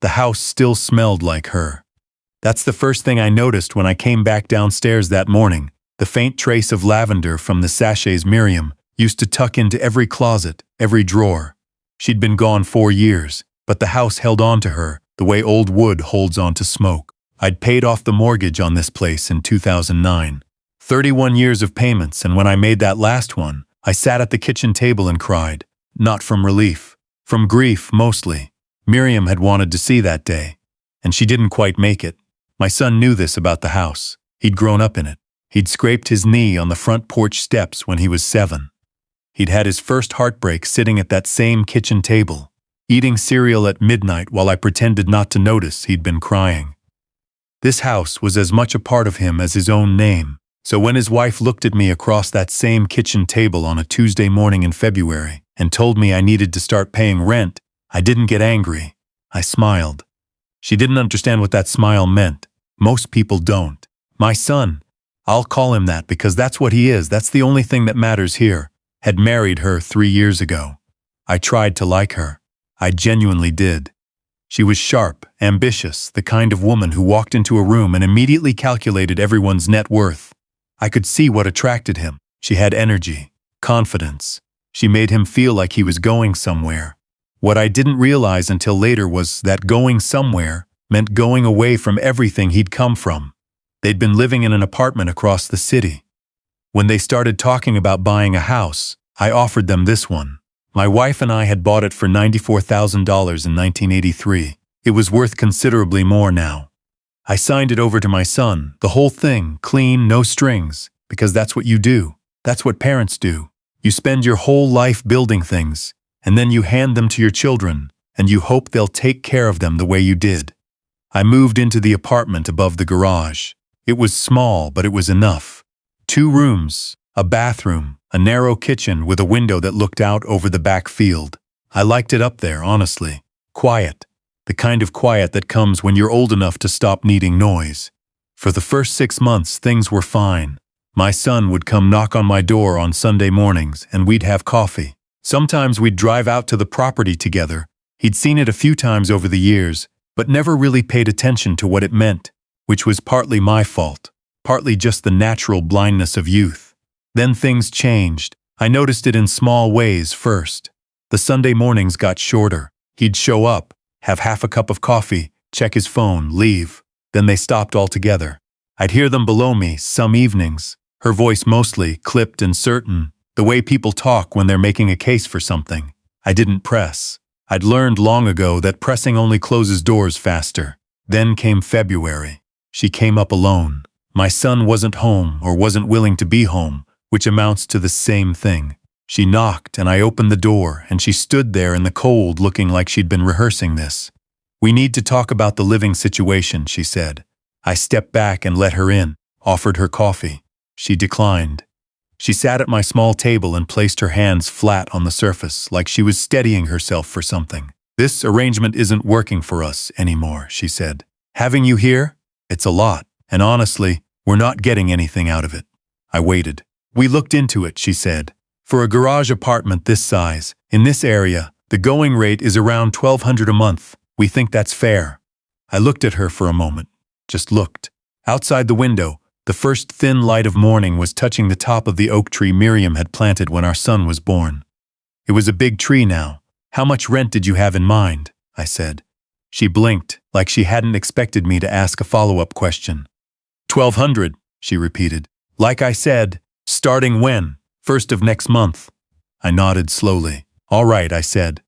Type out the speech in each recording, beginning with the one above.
The house still smelled like her. That's the first thing I noticed when I came back downstairs that morning, the faint trace of lavender from the sachets Miriam used to tuck into every closet, every drawer. She'd been gone 4 years, but the house held on to her the way old wood holds on to smoke. I'd paid off the mortgage on this place in 2009. 31 years of payments, and when I made that last one, I sat at the kitchen table and cried. Not from relief. From grief, mostly. Miriam had wanted to see that day, and she didn't quite make it. My son knew this about the house. He'd grown up in it. He'd scraped his knee on the front porch steps when he was 7. He'd had his first heartbreak sitting at that same kitchen table, eating cereal at midnight while I pretended not to notice he'd been crying. This house was as much a part of him as his own name, so when his wife looked at me across that same kitchen table on a Tuesday morning in February and told me I needed to start paying rent, I didn't get angry. I smiled. She didn't understand what that smile meant. Most people don't. My son, I'll call him that because that's what he is, that's the only thing that matters here, had married her 3 years ago. I tried to like her. I genuinely did. She was sharp, ambitious, the kind of woman who walked into a room and immediately calculated everyone's net worth. I could see what attracted him. She had energy, confidence. She made him feel like he was going somewhere. What I didn't realize until later was that going somewhere meant going away from everything he'd come from. They'd been living in an apartment across the city. When they started talking about buying a house, I offered them this one. My wife and I had bought it for $94,000 in 1983. It was worth considerably more now. I signed it over to my son, the whole thing, clean, no strings, because that's what you do. That's what parents do. You spend your whole life building things, and then you hand them to your children, and you hope they'll take care of them the way you did. I moved into the apartment above the garage. It was small, but it was enough. 2 rooms, a bathroom, a narrow kitchen with a window that looked out over the back field. I liked it up there, honestly. Quiet. The kind of quiet that comes when you're old enough to stop needing noise. For the first 6 months, things were fine. My son would come knock on my door on Sunday mornings, and we'd have coffee. Sometimes we'd drive out to the property together. He'd seen it a few times over the years, but never really paid attention to what it meant, which was partly my fault, partly just the natural blindness of youth. Then things changed. I noticed it in small ways first. The Sunday mornings got shorter. He'd show up, have half a cup of coffee, check his phone, leave. Then they stopped altogether. I'd hear them below me some evenings, her voice mostly clipped and certain, the way people talk when they're making a case for something. I didn't press. I'd learned long ago that pressing only closes doors faster. Then came February. She came up alone. My son wasn't home or wasn't willing to be home, which amounts to the same thing. She knocked and I opened the door and she stood there in the cold looking like she'd been rehearsing this. "We need to talk about the living situation," she said. I stepped back and let her in, offered her coffee. She declined. She sat at my small table and placed her hands flat on the surface like she was steadying herself for something. "This arrangement isn't working for us anymore," she said. "Having you here? It's a lot, and honestly, we're not getting anything out of it." I waited. "We looked into it," she said. "For a garage apartment this size, in this area, the going rate is around $1,200 a month. We think that's fair." I looked at her for a moment. Just looked. Outside the window, the first thin light of morning was touching the top of the oak tree Miriam had planted when our son was born. It was a big tree now. "How much rent did you have in mind?" I said. She blinked, like she hadn't expected me to ask a follow-up question. $1,200, she repeated. "Like I said, starting when? 1st of next month." I nodded slowly. "All right," I said.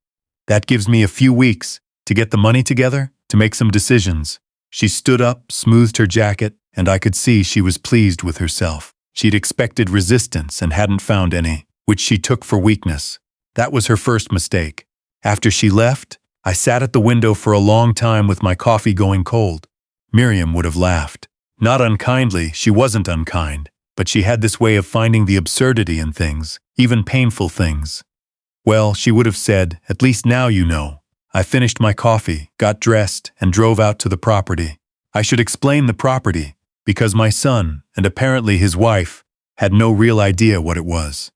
"That gives me a few weeks to get the money together, to make some decisions." She stood up, smoothed her jacket, and I could see she was pleased with herself. She'd expected resistance and hadn't found any, which she took for weakness. That was her first mistake. After she left, I sat at the window for a long time with my coffee going cold. Miriam would have laughed. Not unkindly, she wasn't unkind, but she had this way of finding the absurdity in things, even painful things. Well, she would have said, "At least now you know." I finished my coffee, got dressed, and drove out to the property. I should explain the property, because my son, and apparently his wife, had no real idea what it was.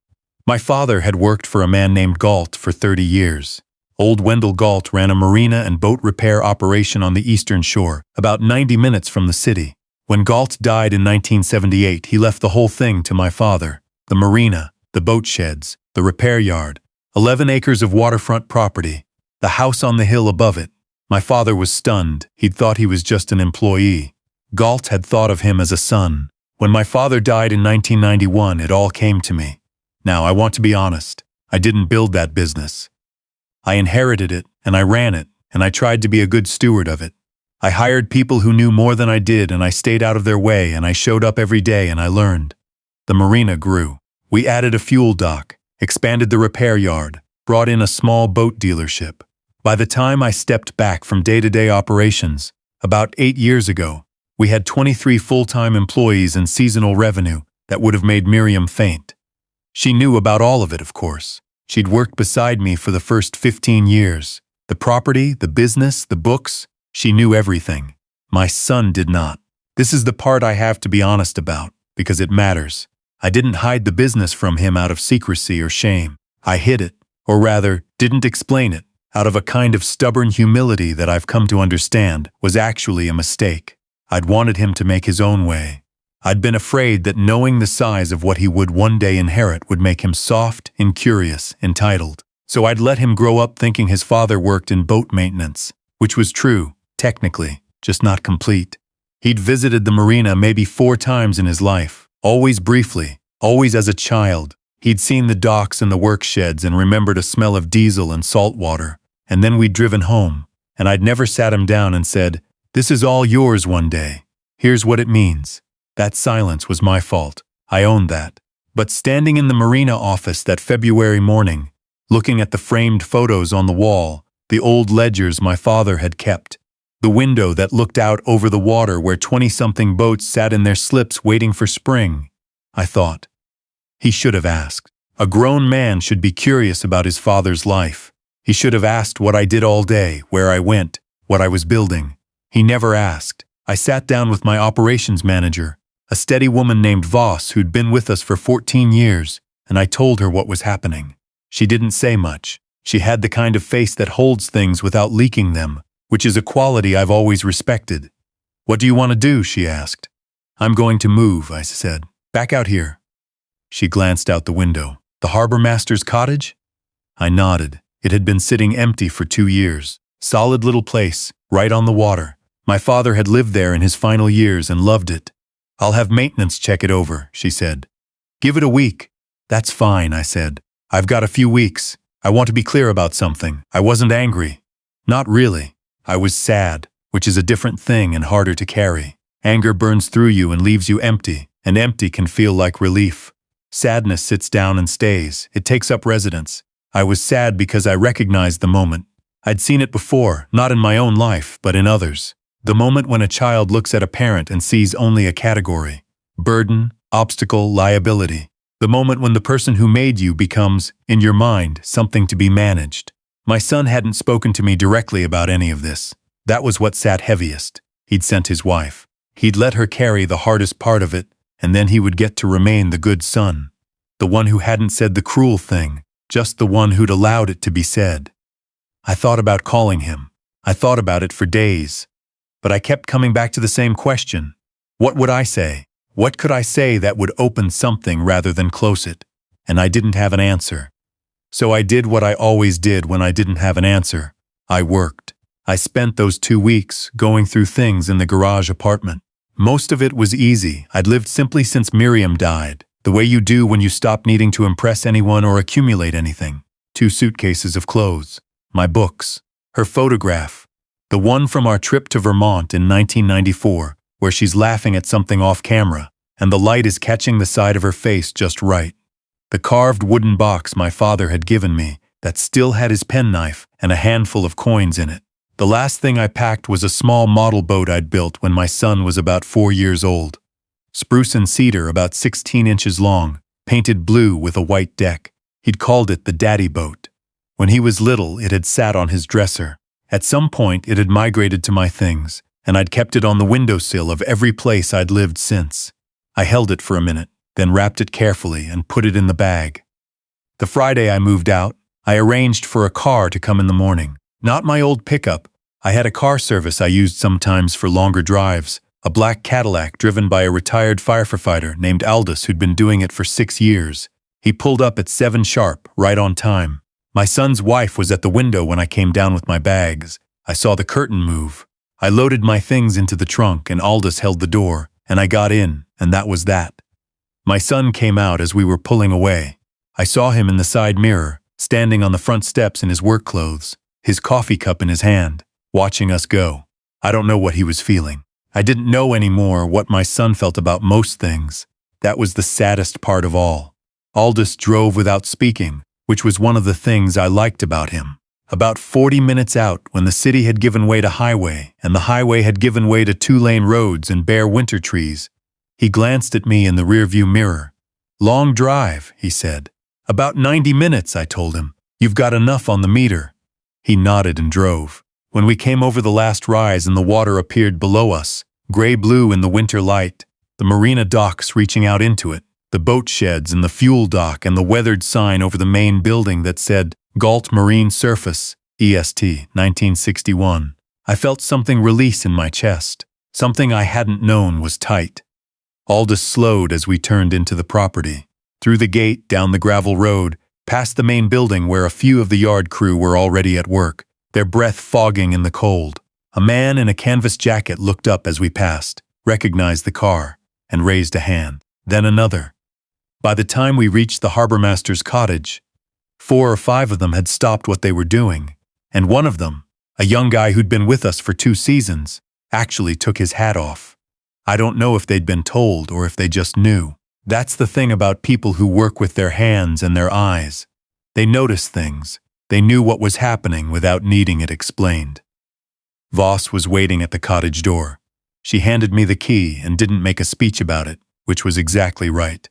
My father had worked for a man named Galt for 30 years. Old Wendell Galt ran a marina and boat repair operation on the eastern shore, about 90 minutes from the city. When Galt died in 1978, he left the whole thing to my father. The marina, the boat sheds, the repair yard, 11 acres of waterfront property, the house on the hill above it. My father was stunned. He'd thought he was just an employee. Galt had thought of him as a son. When my father died in 1991, it all came to me. Now, I want to be honest. I didn't build that business. I inherited it, and I ran it, and I tried to be a good steward of it. I hired people who knew more than I did, and I stayed out of their way, and I showed up every day, and I learned. The marina grew. We added a fuel dock, expanded the repair yard, brought in a small boat dealership. By the time I stepped back from day-to-day operations, about 8 years ago, we had 23 full-time employees and seasonal revenue that would have made Miriam faint. She knew about all of it, of course. She'd worked beside me for the first 15 years. The property, the business, the books, she knew everything. My son did not. This is the part I have to be honest about, because it matters. I didn't hide the business from him out of secrecy or shame. I hid it, or rather, didn't explain it, out of a kind of stubborn humility that I've come to understand was actually a mistake. I'd wanted him to make his own way. I'd been afraid that knowing the size of what he would one day inherit would make him soft, incurious, entitled. So I'd let him grow up thinking his father worked in boat maintenance, which was true, technically, just not complete. He'd visited the marina maybe 4 times in his life, always briefly, always as a child. He'd seen the docks and the work sheds and remembered a smell of diesel and salt water, and then we'd driven home, and I'd never sat him down and said, "This is all yours one day. Here's what it means." That silence was my fault. I owned that. But standing in the marina office that February morning, looking at the framed photos on the wall, the old ledgers my father had kept, the window that looked out over the water where 20-something boats sat in their slips waiting for spring, I thought, he should have asked. A grown man should be curious about his father's life. He should have asked what I did all day, where I went, what I was building. He never asked. I sat down with my operations manager, a steady woman named Voss who'd been with us for 14 years, and I told her what was happening. She didn't say much. She had the kind of face that holds things without leaking them, which is a quality I've always respected. "What do you want to do?" she asked. "I'm going to move," I said. "Back out here." She glanced out the window. "The harbor master's cottage?" I nodded. It had been sitting empty for 2 years. Solid little place, right on the water. My father had lived there in his final years and loved it. "I'll have maintenance check it over," she said. "Give it a week." "That's fine," I said. "I've got a few weeks. I want to be clear about something. I wasn't angry. Not really. I was sad, which is a different thing and harder to carry. Anger burns through you and leaves you empty, and empty can feel like relief. Sadness sits down and stays. It takes up residence. I was sad because I recognized the moment. I'd seen it before, not in my own life, but in others. The moment when a child looks at a parent and sees only a category. Burden, obstacle, liability. The moment when the person who made you becomes, in your mind, something to be managed. My son hadn't spoken to me directly about any of this. That was what sat heaviest. He'd sent his wife. He'd let her carry the hardest part of it, and then he would get to remain the good son. The one who hadn't said the cruel thing, just the one who'd allowed it to be said. I thought about calling him. I thought about it for days. But I kept coming back to the same question. What would I say? What could I say that would open something rather than close it? And I didn't have an answer. So I did what I always did when I didn't have an answer. I worked. I spent those 2 weeks going through things in the garage apartment. Most of it was easy. I'd lived simply since Miriam died, the way you do when you stop needing to impress anyone or accumulate anything. 2 suitcases of clothes, my books, her photograph, the one from our trip to Vermont in 1994, where she's laughing at something off camera, and the light is catching the side of her face just right. The carved wooden box my father had given me that still had his penknife and a handful of coins in it. The last thing I packed was a small model boat I'd built when my son was about 4 years old. Spruce and cedar about 16 inches long, painted blue with a white deck. He'd called it the daddy boat. When he was little, it had sat on his dresser. At some point, it had migrated to my things, and I'd kept it on the windowsill of every place I'd lived since. I held it for a minute, then wrapped it carefully and put it in the bag. The Friday I moved out, I arranged for a car to come in the morning. Not my old pickup. I had a car service I used sometimes for longer drives, a black Cadillac driven by a retired firefighter named Aldous who'd been doing it for 6 years. He pulled up at 7 sharp, right on time. My son's wife was at the window when I came down with my bags. I saw the curtain move. I loaded my things into the trunk and Aldous held the door, and I got in, and that was that. My son came out as we were pulling away. I saw him in the side mirror, standing on the front steps in his work clothes, his coffee cup in his hand, watching us go. I don't know what he was feeling. I didn't know anymore what my son felt about most things. That was the saddest part of all. Aldous drove without speaking, which was one of the things I liked about him. About 40 minutes out, when the city had given way to highway, and the highway had given way to 2-lane roads and bare winter trees, he glanced at me in the rearview mirror. "Long drive," he said. "About 90 minutes, I told him. "You've got enough on the meter." He nodded and drove. When we came over the last rise and the water appeared below us, gray-blue in the winter light, the marina docks reaching out into it, the boat sheds and the fuel dock and the weathered sign over the main building that said Galt Marine Surface, EST, 1961, I felt something release in my chest. Something I hadn't known was tight. Aldous slowed as we turned into the property. Through the gate, down the gravel road, past the main building where a few of the yard crew were already at work, their breath fogging in the cold. A man in a canvas jacket looked up as we passed, recognized the car, and raised a hand. Then another. By the time we reached the harbormaster's cottage, 4 or 5 of them had stopped what they were doing, and one of them, a young guy who'd been with us for 2 seasons, actually took his hat off. I don't know if they'd been told or if they just knew. That's the thing about people who work with their hands and their eyes. They notice things. They knew what was happening without needing it explained. Voss was waiting at the cottage door. She handed me the key and didn't make a speech about it, which was exactly right.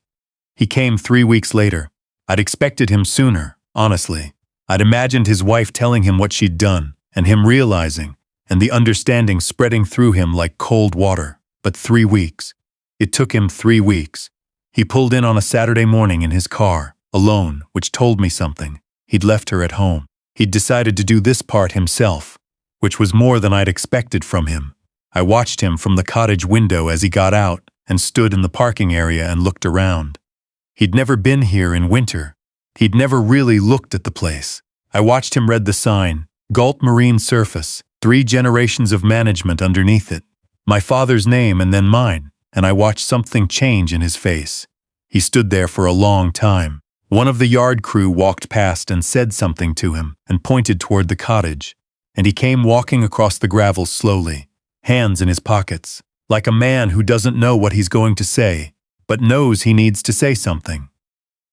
He came 3 weeks later. I'd expected him sooner, honestly. I'd imagined his wife telling him what she'd done, and him realizing, and the understanding spreading through him like cold water. But 3 weeks. It took him 3 weeks. He pulled in on a Saturday morning in his car, alone, which told me something. He'd left her at home. He'd decided to do this part himself, which was more than I'd expected from him. I watched him from the cottage window as he got out and stood in the parking area and looked around. He'd never been here in winter. He'd never really looked at the place. I watched him read the sign, Galt Marine Surface, 3 generations of management underneath it. My father's name and then mine, and I watched something change in his face. He stood there for a long time. One of the yard crew walked past and said something to him and pointed toward the cottage, and he came walking across the gravel slowly, hands in his pockets, like a man who doesn't know what he's going to say, but knows he needs to say something.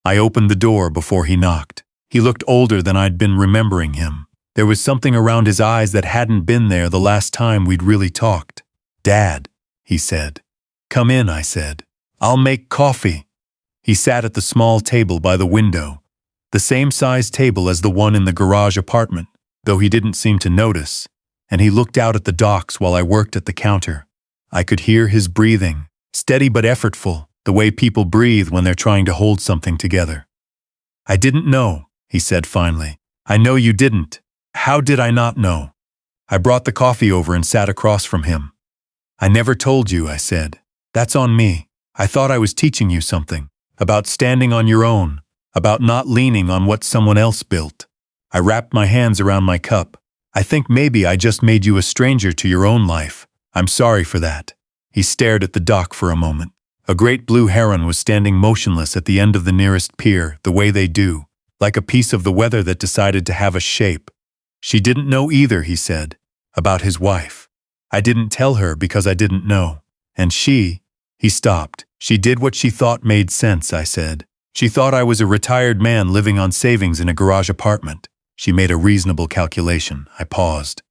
I opened the door before he knocked. He looked older than I'd been remembering him. There was something around his eyes that hadn't been there the last time we'd really talked. "Dad," he said. "Come in," I said. "I'll make coffee." He sat at the small table by the window, the same size table as the one in the garage apartment, though he didn't seem to notice, and he looked out at the docks while I worked at the counter. I could hear his breathing, steady but effortful, the way people breathe when they're trying to hold something together. "I didn't know," he said finally. "I know you didn't. How did I not know?" I brought the coffee over and sat across from him. "I never told you," I said. "That's on me. I thought I was teaching you something. About standing on your own. About not leaning on what someone else built." I wrapped my hands around my cup. "I think maybe I just made you a stranger to your own life. I'm sorry for that." He stared at the dock for a moment. A great blue heron was standing motionless at the end of the nearest pier, the way they do, like a piece of the weather that decided to have a shape. "She didn't know either," he said, "about his wife. I didn't tell her because I didn't know. And she—" He stopped. "She did what she thought made sense," I said. "She thought I was a retired man living on savings in a garage apartment. She made a reasonable calculation." I paused.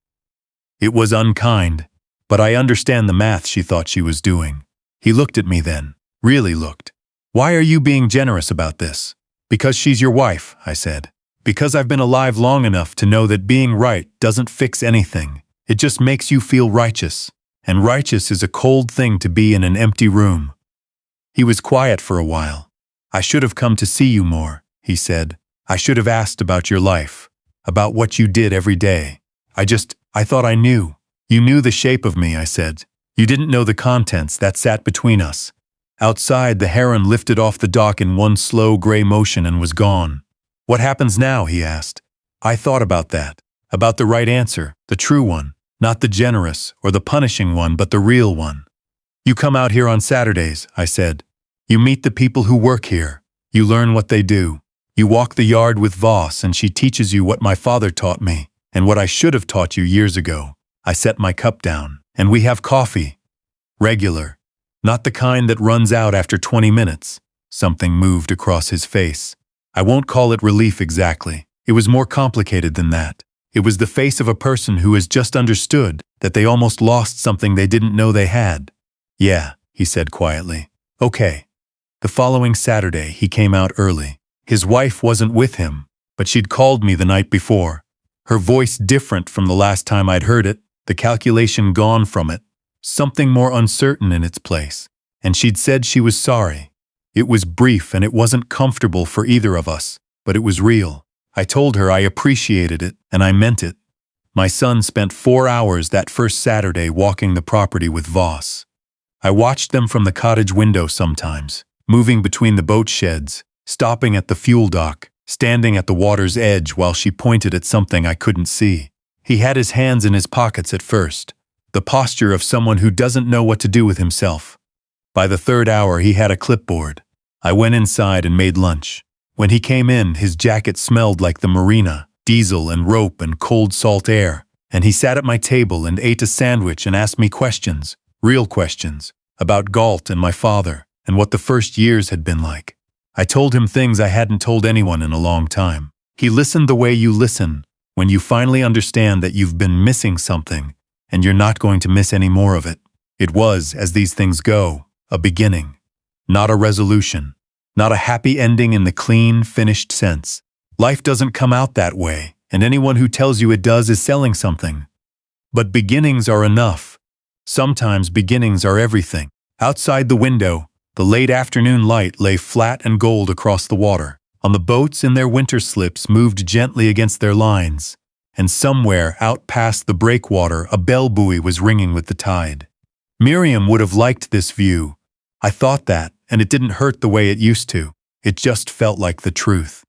It was unkind, but I understand the math she thought she was doing. He looked at me then, really looked. "Why are you being generous about this?" "Because she's your wife," I said. "Because I've been alive long enough to know that being right doesn't fix anything. It just makes you feel righteous. And righteous is a cold thing to be in an empty room." He was quiet for a while. "I should have come to see you more," he said. I should have asked about your life, about what you did every day. I thought I knew. You knew the shape of me, I said. You didn't know the contents that sat between us. Outside, the heron lifted off the dock in one slow gray motion and was gone. What happens now, he asked. I thought about that. About the right answer, the true one, not the generous or the punishing one, but the real one. You come out here on Saturdays, I said. You meet the people who work here. You learn what they do. You walk the yard with Voss and she teaches you what my father taught me and what I should have taught you years ago. I set my cup down, and we have coffee. Regular. Not the kind that runs out after 20 minutes. Something moved across his face. I won't call it relief exactly. It was more complicated than that. It was the face of a person who has just understood that they almost lost something they didn't know they had. Yeah, he said quietly. Okay. The following Saturday, he came out early. His wife wasn't with him, but she'd called me the night before. Her voice different from the last time I'd heard it, the calculation gone from it, something more uncertain in its place. And she'd said she was sorry. It was brief and it wasn't comfortable for either of us, but it was real. I told her I appreciated it, and I meant it. My son spent 4 hours that first Saturday walking the property with Voss. I watched them from the cottage window sometimes, moving between the boat sheds, stopping at the fuel dock, standing at the water's edge while she pointed at something I couldn't see. He had his hands in his pockets at first, the posture of someone who doesn't know what to do with himself. By the 3rd hour, he had a clipboard. I went inside and made lunch. When he came in, his jacket smelled like the marina, diesel and rope and cold salt air, and he sat at my table and ate a sandwich and asked me questions, real questions, about Galt and my father, and what the first years had been like. I told him things I hadn't told anyone in a long time. He listened the way you listen, when you finally understand that you've been missing something, and you're not going to miss any more of it. It was, as these things go, a beginning, not a resolution, not a happy ending in the clean, finished sense. Life doesn't come out that way, and anyone who tells you it does is selling something. But beginnings are enough. Sometimes beginnings are everything. Outside the window, the late afternoon light lay flat and gold across the water. On the boats in their winter slips moved gently against their lines, and somewhere out past the breakwater a bell buoy was ringing with the tide. Miriam would have liked this view. I thought that, and it didn't hurt the way it used to. It just felt like the truth.